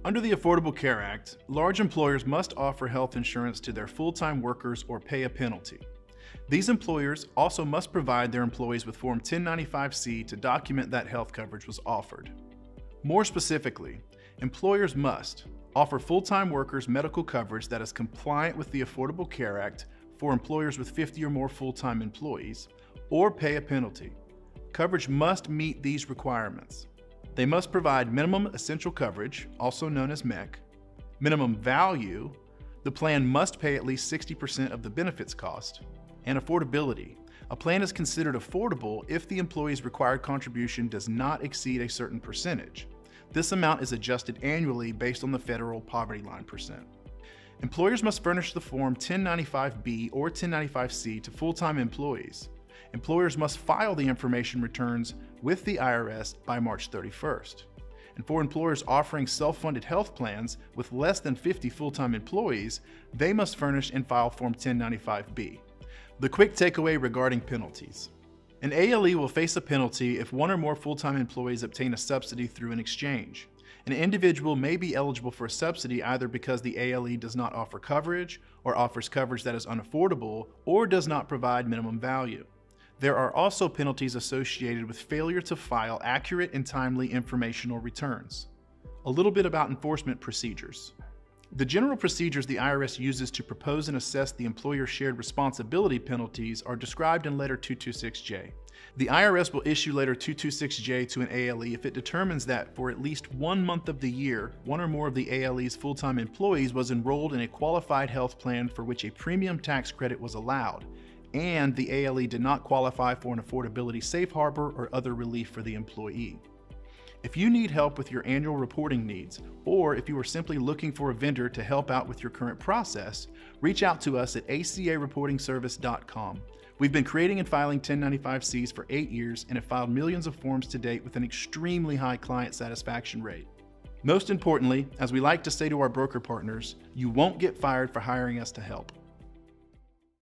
Under the Affordable Care Act, large employers must offer health insurance to their full-time workers or pay a penalty. These employers also must provide their employees with Form 1095-C to document that health coverage was offered. More specifically, employers must offer full-time workers medical coverage that is compliant with the Affordable Care Act for employers with 50 or more full-time employees, or pay a penalty. Coverage must meet these requirements. They must provide minimum essential coverage, also known as MEC, minimum value, the plan must pay at least 60% of the benefits cost, and affordability. A plan is considered affordable if the employee's required contribution does not exceed a certain percentage. This amount is adjusted annually based on the federal poverty line percent. Employers must furnish the Form 1095-B or 1095-C to full-time employees. Employers must file the information returns with the IRS by March 31st. And for employers offering self-funded health plans with less than 50 full-time employees, they must furnish and file Form 1095-B. The quick takeaway regarding penalties. An ALE will face a penalty if one or more full-time employees obtain a subsidy through an exchange. An individual may be eligible for a subsidy either because the ALE does not offer coverage, or offers coverage that is unaffordable, or does not provide minimum value. There are also penalties associated with failure to file accurate and timely informational returns. A little bit about enforcement procedures. The general procedures the IRS uses to propose and assess the employer shared responsibility penalties are described in Letter 226J. The IRS will issue Letter 226J to an ALE if it determines that for at least 1 month of the year, one or more of the ALE's full-time employees was enrolled in a qualified health plan for which a premium tax credit was allowed, and the ALE did not qualify for an affordability safe harbor or other relief for the employee. If you need help with your annual reporting needs, or if you are simply looking for a vendor to help out with your current process, reach out to us at acareportingservice.com. We've been creating and filing 1095-Cs for 8 years and have filed millions of forms to date with an extremely high client satisfaction rate. Most importantly, as we like to say to our broker partners, you won't get fired for hiring us to help.